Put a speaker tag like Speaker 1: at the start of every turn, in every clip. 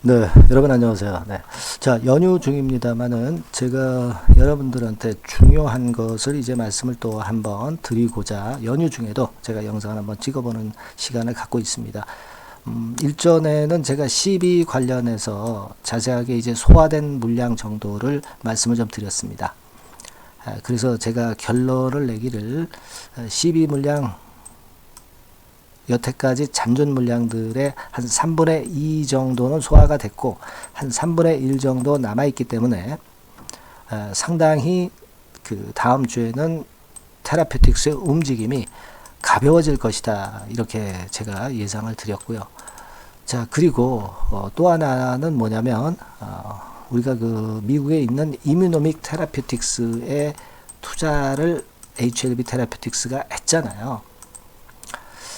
Speaker 1: 네, 여러분 안녕하세요. 네. 자, 연휴 중입니다만은 제가 여러분들한테 중요한 것을 이제 말씀을 또 한번 드리고자 연휴 중에도 제가 영상을 한번 찍어보는 시간을 갖고 있습니다. 일전에는 제가 CB 관련해서 자세하게 이제 소화된 물량 정도를 말씀을 좀 드렸습니다. 그래서 제가 결론을 내기를 CB 물량 여태까지 잔존 물량들의 한 3분의 2 정도는 소화가 됐고 한 3분의 1 정도 남아있기 때문에 상당히 그 다음 주에는 테라피틱스의 움직임이 가벼워질 것이다, 이렇게 제가 예상을 드렸고요. 자, 그리고 또 하나는 뭐냐면 우리가 그 미국에 있는 이뮤노믹 테라피틱스에 투자를 HLB 테라피틱스가 했잖아요.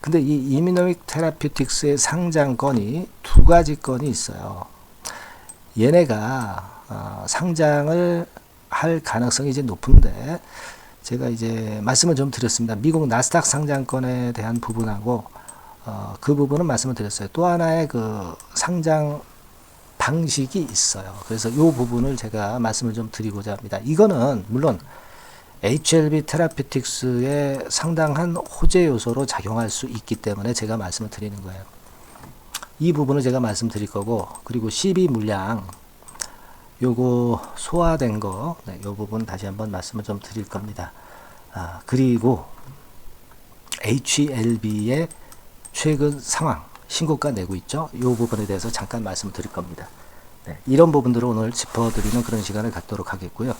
Speaker 1: 근데 이 이뮤노믹 테라피틱스의 상장건이 두 가지 건이 있어요. 얘네가 상장을 할 가능성이 이제 높은데, 제가 이제 말씀을 좀 드렸습니다. 미국 나스닥 상장건에 대한 부분하고 그 부분은 말씀을 드렸어요. 또 하나의 그 상장 방식이 있어요. 그래서 이 부분을 제가 말씀을 좀 드리고자 합니다. 이거는 물론 HLB 테라피틱스의 상당한 호재 요소로 작용할 수 있기 때문에 제가 말씀을 드리는 거예요. 이 부분을 제가 말씀드릴 거고, 그리고 CB 물량 요거 소화된 거, 네, 요 부분 다시 한번 말씀을 좀 드릴 겁니다. 그리고 HLB의 최근 상황, 신고가 내고 있죠. 이 부분에 대해서 잠깐 말씀을 드릴 겁니다. 네, 이런 부분들을 오늘 짚어드리는 그런 시간을 갖도록 하겠고요.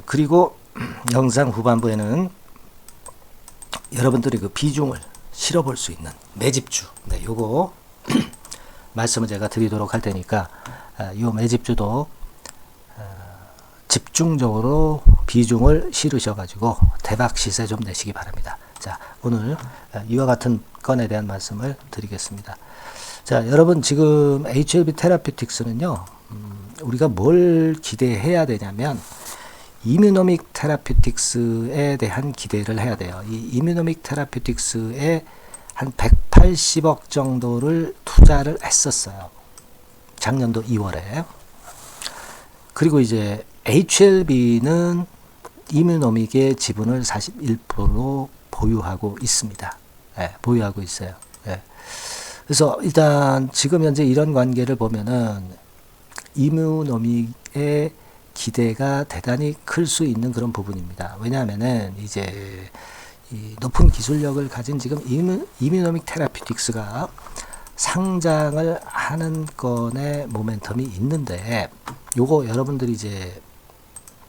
Speaker 1: 그리고 영상 후반부에는 여러분들이 그 비중을 실어볼 수 있는 매집주, 네, 요거 말씀을 제가 드리도록 할 테니까 요 매집주도 집중적으로 비중을 실으셔 가지고 대박 시세 좀 내시기 바랍니다. 자, 오늘 이와 같은 건에 대한 말씀을 드리겠습니다. 자, 여러분, 지금 HLB 테라피틱스는요, 우리가 뭘 기대해야 되냐면 이뮤노믹 테라피틱스에 대한 기대를 해야 돼요. 이 이뮤노믹 테라피틱스에 한 180억 정도를 투자를 했었어요. 작년도 2월에. 그리고 이제 HLB는 이뮤노믹의 지분을 41% 보유하고 있습니다. 네, 보유하고 있어요. 네. 그래서 일단 지금 현재 이런 관계를 보면은 이뮤노믹의 기대가 대단히 클 수 있는 그런 부분입니다. 왜냐하면은 이제 이 높은 기술력을 가진 지금 이뮤노믹 테라피틱스가 상장을 하는 건의 모멘텀이 있는데, 요거 여러분들이 이제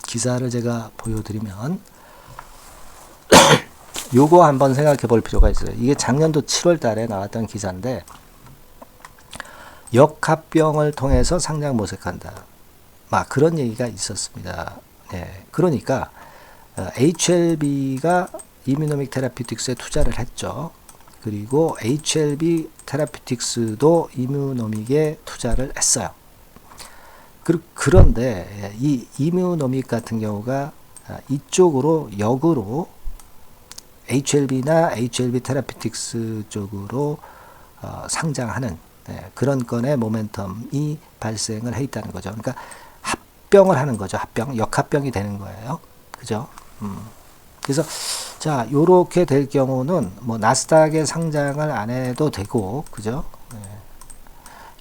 Speaker 1: 기사를 제가 보여드리면 요거 한번 생각해 볼 필요가 있어요. 이게 작년도 7월 달에 나왔던 기사인데, 역합병을 통해서 상장 모색한다, 막 그런 얘기가 있었습니다. 네, 그러니까 HLB가 이뮤노믹 테라피틱스에 투자를 했죠. 그리고 HLB 테라피틱스도 이뮤노믹에 투자를 했어요. 그런데 이 이뮤노믹 같은 경우가 이쪽으로 역으로 HLB나 HLB 테라피틱스 쪽으로 상장하는, 네, 그런 건의 모멘텀이 발생을 해 있다는 거죠. 그러니까 합병을 하는 거죠. 합병, 역합병이 되는 거예요. 그죠? 그래서 자, 요렇게 될 경우는 뭐 나스닥에 상장을 안 해도 되고, 그죠? 네.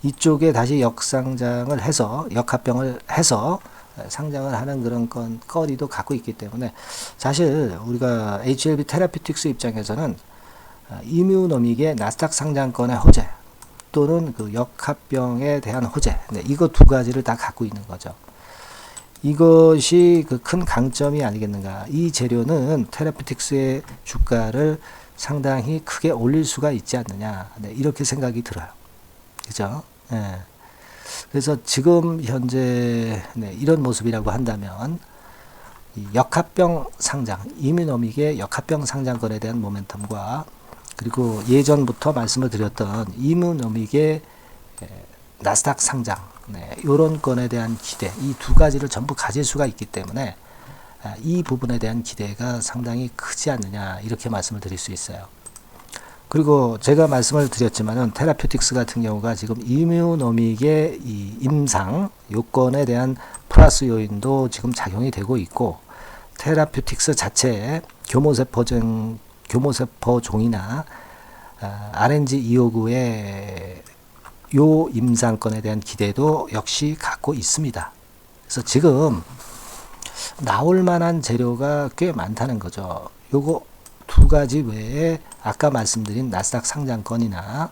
Speaker 1: 이쪽에 다시 역상장을 해서 역합병을 해서 상장을 하는 그런 거리도 갖고 있기 때문에, 사실 우리가 HLB 테라피틱스 입장에서는 이뮤노믹의 나스닥 상장권의 호재 또는 그 역합병에 대한 호재, 네, 이거 두 가지를 다 갖고 있는 거죠. 이것이 그 큰 강점이 아니겠는가. 이 재료는 테라피틱스의 주가를 상당히 크게 올릴 수가 있지 않느냐, 네, 이렇게 생각이 들어요. 그죠? 네. 그래서 지금 현재, 네, 이런 모습이라고 한다면 이 역합병 상장, 이뮤노믹의 역합병 상장권에 대한 모멘텀과, 그리고 예전부터 말씀을 드렸던 이뮤노믹의 나스닥 상장, 네, 이런 건에 대한 기대, 이 두 가지를 전부 가질 수가 있기 때문에 이 부분에 대한 기대가 상당히 크지 않느냐, 이렇게 말씀을 드릴 수 있어요. 그리고 제가 말씀을 드렸지만은 테라퓨틱스 같은 경우가 지금 이뮤노믹의 이 임상 요건에 대한 플러스 요인도 지금 작용이 되고 있고, 테라퓨틱스 자체의 교모세포 종이나 RNG259의 요 임상권에 대한 기대도 역시 갖고 있습니다. 그래서 지금 나올 만한 재료가 꽤 많다는 거죠. 요거 두 가지 외에 아까 말씀드린 나스닥 상장권이나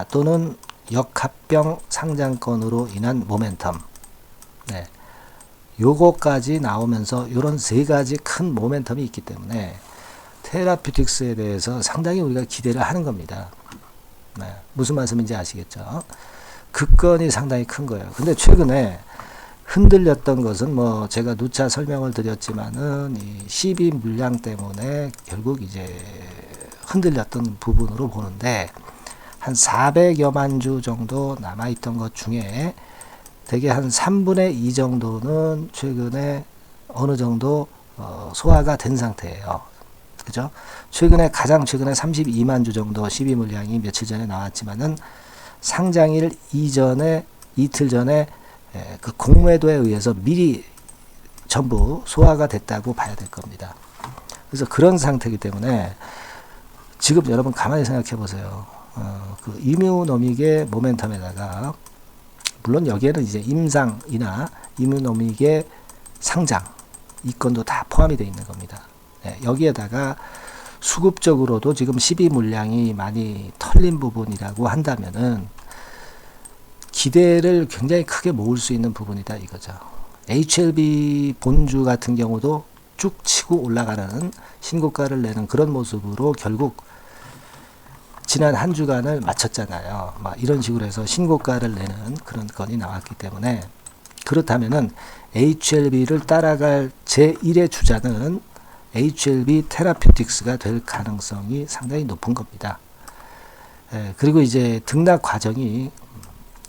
Speaker 1: 또는 역합병 상장권으로 인한 모멘텀, 네, 요거까지 나오면서 요런 세 가지 큰 모멘텀이 있기 때문에 테라퓨틱스에 대해서 상당히 우리가 기대를 하는 겁니다. 네, 무슨 말씀인지 아시겠죠? 급건이 상당히 큰 거예요. 근데 최근에 흔들렸던 것은 뭐 제가 누차 설명을 드렸지만은 이 CB 물량 때문에 결국 이제 흔들렸던 부분으로 보는데, 한 400여만 주 정도 남아있던 것 중에 대개 한 3분의 2 정도는 최근에 어느 정도 소화가 된 상태예요. 그죠? 가장 최근에 32만 주 정도 CB 물량이 며칠 전에 나왔지만은 상장일 이틀 전에 그 공매도에 의해서 미리 전부 소화가 됐다고 봐야 될 겁니다. 그래서 그런 상태이기 때문에 지금 여러분 가만히 생각해 보세요. 그 이뮤노믹의 모멘텀에다가, 물론 여기에는 이제 임상이나 이뮤노믹의 상장 이건도 다 포함이 되어 있는 겁니다. 네, 여기에다가 수급적으로도 지금 12 물량이 많이 털린 부분이라고 한다면은 기대를 굉장히 크게 모을 수 있는 부분이다 이거죠. HLB 본주 같은 경우도 쭉 치고 올라가는 신고가를 내는 그런 모습으로 결국 지난 한 주간을 마쳤잖아요. 막 이런 식으로 해서 신고가를 내는 그런 건이 나왔기 때문에, 그렇다면은 HLB를 따라갈 제1의 주자는 HLB 테라퓨틱스가 될 가능성이 상당히 높은 겁니다. 그리고 이제 등락 과정이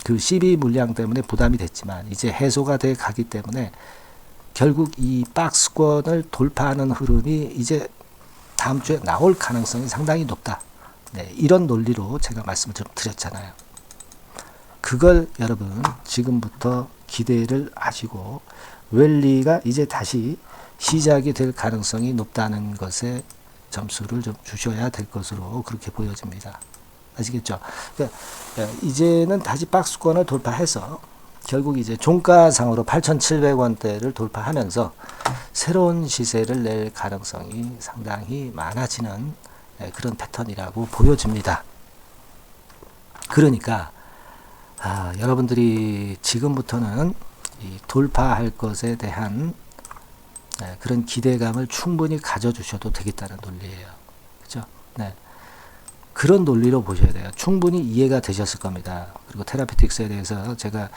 Speaker 1: 그 CB 물량 때문에 부담이 됐지만 이제 해소가 돼 가기 때문에 결국 이 박스권을 돌파하는 흐름이 이제 다음 주에 나올 가능성이 상당히 높다. 네, 이런 논리로 제가 말씀을 좀 드렸잖아요. 그걸 여러분 지금부터 기대를 하시고 랠리가 이제 다시 시작이 될 가능성이 높다는 것에 점수를 좀 주셔야 될 것으로 그렇게 보여집니다. 아시겠죠? 그러니까 이제는 다시 박스권을 돌파해서 결국 이제 종가상으로 8,700원대를 돌파하면서 새로운 시세를 낼 가능성이 상당히 많아지는 그런 패턴이라고 보여집니다. 그러니까 여러분들이 지금부터는 이 돌파할 것에 대한 그런 기대감을 충분히 가져주셔도 되겠다는 논리예요. 그죠? 네. 그런 논리로 보셔야 돼요. 충분히 이해가 되셨을 겁니다. 그리고 테라피틱스에 대해서 제가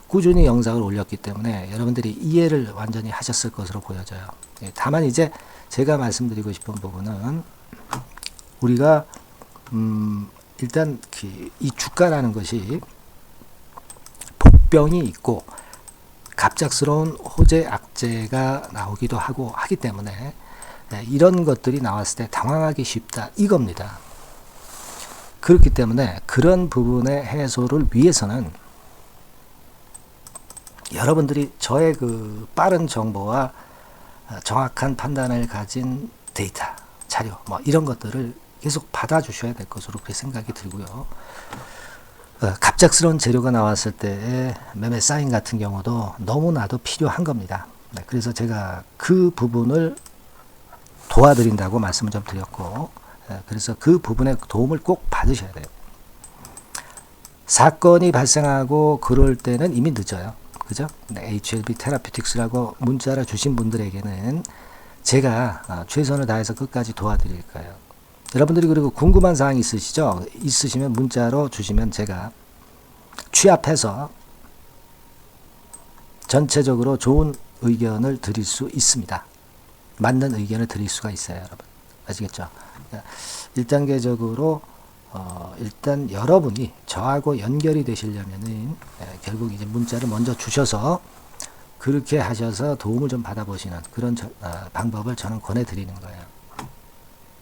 Speaker 1: 꾸준히 영상을 올렸기 때문에 여러분들이 이해를 완전히 하셨을 것으로 보여져요. 다만 이제 제가 말씀드리고 싶은 부분은 우리가 일단 이 주가라는 것이 복병이 있고 갑작스러운 호재 악재가 나오기도 하기 때문에 이런 것들이 나왔을 때 당황하기 쉽다 이겁니다. 그렇기 때문에 그런 부분의 해소를 위해서는 여러분들이 저의 그 빠른 정보와 정확한 판단을 가진 데이터, 자료, 뭐 이런 것들을 계속 받아주셔야 될 것으로 그렇게 생각이 들고요. 갑작스러운 재료가 나왔을 때의 매매 사인 같은 경우도 너무나도 필요한 겁니다. 그래서 제가 그 부분을 도와드린다고 말씀을 좀 드렸고, 그래서 그 부분에 도움을 꼭 받으셔야 돼요. 사건이 발생하고 그럴 때는 이미 늦어요. 그죠? HLB 테라퓨틱스라고 문자를 주신 분들에게는 제가 최선을 다해서 끝까지 도와드릴 거예요. 여러분들이 그리고 궁금한 사항 있으시죠? 있으시면 문자로 주시면 제가 취합해서 전체적으로 좋은 의견을 드릴 수 있습니다. 맞는 의견을 드릴 수가 있어요, 여러분. 아시겠죠? 1단계적으로 일단 여러분이 저하고 연결이 되시려면은 결국 이제 문자를 먼저 주셔서 그렇게 하셔서 도움을 좀 받아보시는 그런 방법을 저는 권해드리는 거예요.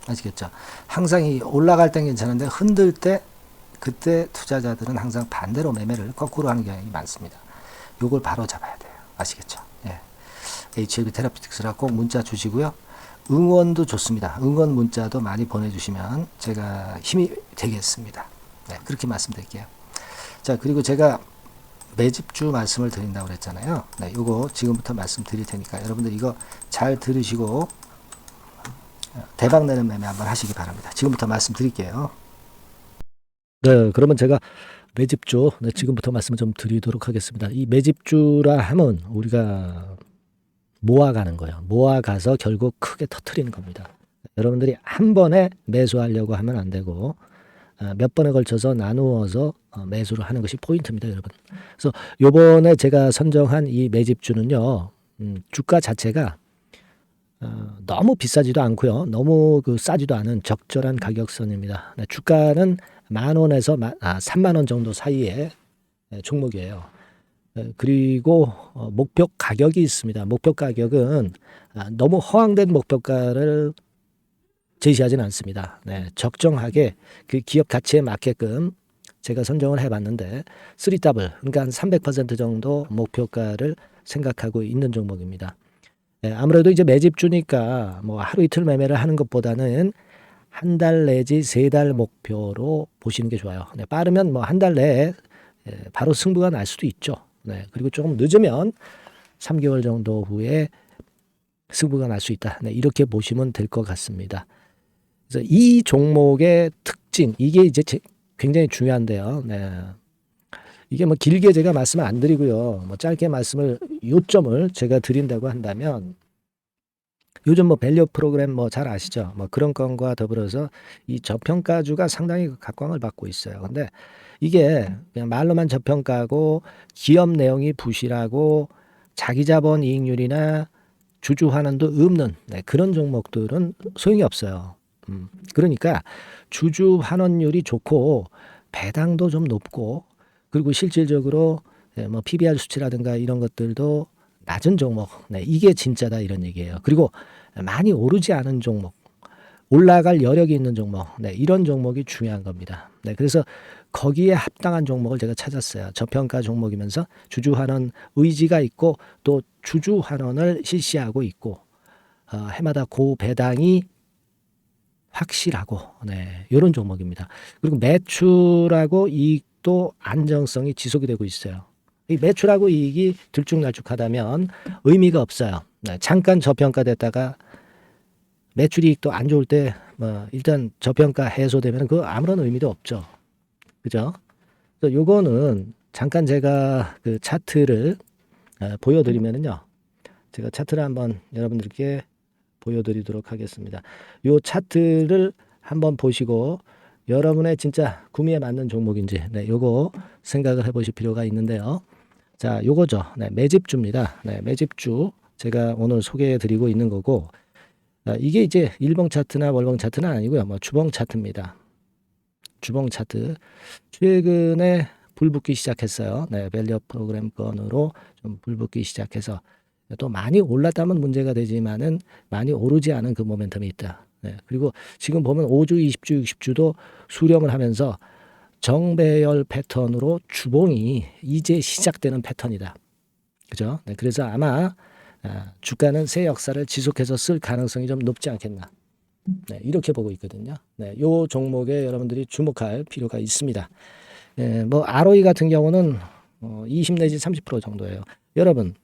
Speaker 1: 아시겠죠? 항상 이 올라갈 땐 괜찮은데 흔들 때 그때 투자자들은 항상 반대로 매매를 거꾸로 하는 경향이 많습니다. 요걸 바로 잡아야 돼요. 아시겠죠? 예. HLB 테라피틱스라 꼭 문자 주시고요. 응원도 좋습니다. 응원 문자도 많이 보내주시면 제가 힘이 되겠습니다. 네, 그렇게 말씀드릴게요. 자, 그리고 제가 매집주 말씀을 드린다고 그랬잖아요. 네, 요거 지금부터 말씀드릴 테니까 여러분들 이거 잘 들으시고 대박 내는 매매 한번 하시기 바랍니다. 지금부터 말씀드릴게요.
Speaker 2: 네, 그러면 제가 매집주, 네, 지금부터 말씀을 좀 드리도록 하겠습니다. 이 매집주라 하면 우리가 모아가는 거예요. 모아가서 결국 크게 터트리는 겁니다. 여러분들이 한 번에 매수하려고 하면 안 되고 몇 번에 걸쳐서 나누어서 매수를 하는 것이 포인트입니다, 여러분. 그래서 요번에 제가 선정한 이 매집주는요, 주가 자체가 너무 비싸지도 않고요, 너무 싸지도 않은 적절한 가격선입니다. 네, 주가는 10,000원에서 30,000원 정도 사이의 종목이에요. 그리고 목표 가격이 있습니다. 목표 가격은 너무 허황된 목표가를 제시하지는 않습니다. 네, 적정하게 그 기업 가치에 맞게끔 제가 선정을 해봤는데 3더블, 그러니까 한 300% 정도 목표가를 생각하고 있는 종목입니다. 네, 아무래도 이제 매집주니까 뭐 하루 이틀 매매를 하는 것보다는 한 달 내지 3달 목표로 보시는 게 좋아요. 네, 빠르면 뭐 한 달 내에 바로 승부가 날 수도 있죠. 네, 그리고 조금 늦으면 3개월 정도 후에 승부가 날 수 있다. 네, 이렇게 보시면 될 것 같습니다. 그래서 이 종목의 특징, 이게 이제 굉장히 중요한데요. 네. 이게 뭐 길게 제가 말씀을 안 드리고요. 뭐 짧게 요점을 제가 드린다고 한다면, 요즘 뭐 밸류 프로그램 뭐 잘 아시죠? 뭐 그런 건과 더불어서 이 저평가주가 상당히 각광을 받고 있어요. 근데 이게 그냥 말로만 저평가고 기업 내용이 부실하고 자기 자본 이익률이나 주주 환원도 없는 그런 종목들은 소용이 없어요. 그러니까 주주 환원율이 좋고 배당도 좀 높고 그리고 실질적으로 뭐 PBR 수치라든가 이런 것들도 낮은 종목, 이게 진짜다 이런 얘기예요. 그리고 많이 오르지 않은 종목, 올라갈 여력이 있는 종목, 이런 종목이 중요한 겁니다. 그래서 거기에 합당한 종목을 제가 찾았어요. 저평가 종목이면서 주주 환원 의지가 있고 또 주주 환원을 실시하고 있고 해마다 고배당이 확실하고 이런 종목입니다. 그리고 매출하고 이익도 안정성이 지속이 되고 있어요. 이 매출하고 이익이 들쭉날쭉하다면 의미가 없어요. 잠깐 저평가됐다가 매출 이익도 안 좋을 때 뭐 일단 저평가 해소되면 그 아무런 의미도 없죠. 그죠? 그래서 요거는 잠깐 제가 그 차트를 보여드리면은요. 제가 차트를 한번 여러분들께 보여드리도록 하겠습니다. 요 차트를 한번 보시고 여러분의 진짜 구미에 맞는 종목인지 요거 생각을 해보실 필요가 있는데요. 자, 요거죠. 매집주입니다. 매집주 제가 오늘 소개해드리고 있는 거고 이게 이제 일봉 차트나 월봉 차트는 아니고요. 뭐 주봉 차트입니다. 주봉 차트 최근에 불붙기 시작했어요. 밸류 프로그램 건으로 좀 불붙기 시작해서 또 많이 올랐다면 문제가 되지만은 많이 오르지 않은 그 모멘텀이 있다. 그리고 지금 보면 5주, 20주, 60주도 수렴을 하면서 정배열 패턴으로 주봉이 이제 시작되는 패턴이다. 그죠? 그래서 아마 주가는 새 역사를 지속해서 쓸 가능성이 좀 높지 않겠나. 이렇게 보고 있거든요. 요 종목에 여러분들이 주목할 필요가 있습니다. 뭐 ROE 같은 경우는 20 내지 30% 정도예요. 여러분,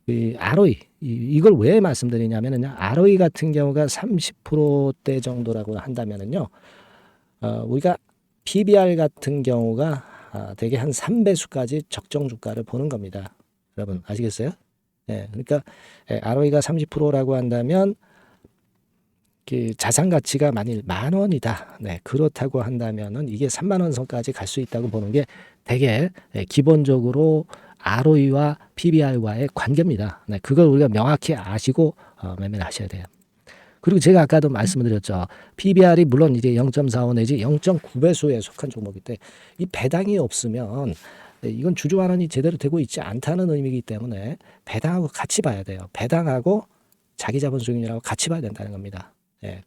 Speaker 2: 이 ROE 이걸 왜 말씀드리냐면은요. ROE 같은 경우가 30%대 정도라고 한다면은요. 우리가 PBR 같은 경우가 대개 한 3배수까지 적정 주가를 보는 겁니다. 여러분 아시겠어요? 그러니까 ROE가 30%라고 한다면 그 자산 가치가 만일 10,000원이다. 그렇다고 한다면은 이게 30,000원 선까지 갈 수 있다고 보는 게 되게 기본적으로 ROE와 PBR과의 관계입니다. 그걸 우리가 명확히 아시고 매매를 하셔야 돼요. 그리고 제가 아까도 말씀을 드렸죠. PBR이 물론 이제 0.45 내지 0.9배수에 속한 종목인데 이 배당이 없으면 이건 주주 환원이 제대로 되고 있지 않다는 의미이기 때문에 배당하고 같이 봐야 돼요. 배당하고 자기 자본 수익률하고 같이 봐야 된다는 겁니다.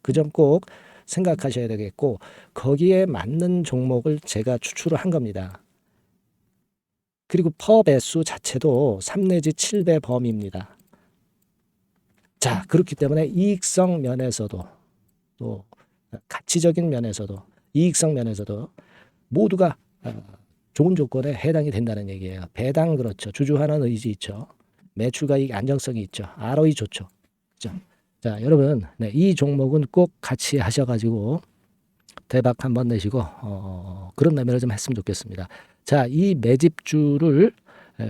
Speaker 2: 그 점 꼭 생각하셔야 되겠고 거기에 맞는 종목을 제가 추출을 한 겁니다. 그리고 퍼 배수 자체도 3 내지 7배 범위입니다. 자, 그렇기 때문에 이익성 면에서도 또 가치적인 면에서도 이익성 면에서도 모두가 좋은 조건에 해당이 된다는 얘기예요. 배당 그렇죠. 주주환원 의지 있죠. 매출가익 안정성이 있죠. ROE 좋죠. 그죠? 자, 여러분, 네, 이 종목은 꼭 같이 하셔가지고 대박 한번 내시고 그런 매매를 좀 했으면 좋겠습니다. 자, 이 매집주를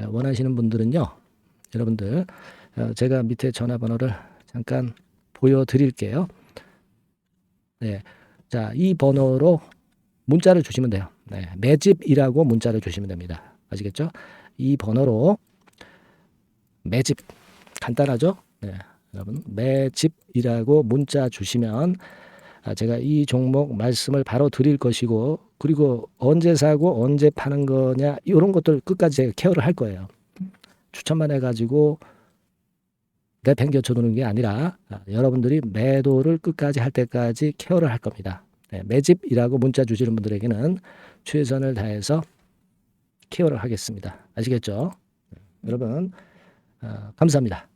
Speaker 2: 원하시는 분들은요, 여러분들 제가 밑에 전화번호를 잠깐 보여드릴게요. 네, 자, 이 번호로 문자를 주시면 돼요. 네, 매집이라고 문자를 주시면 됩니다. 아시겠죠? 이 번호로 매집 간단하죠? 네, 여러분 매집이라고 문자 주시면 제가 이 종목 말씀을 바로 드릴 것이고 그리고 언제 사고 언제 파는 거냐 이런 것들 끝까지 제가 케어를 할 거예요. 추천만 해가지고 내팽겨쳐 두는 게 아니라 여러분들이 매도를 끝까지 할 때까지 케어를 할 겁니다. 네, 매집이라고 문자 주시는 분들에게는 최선을 다해서 케어를 하겠습니다. 아시겠죠? 여러분 감사합니다.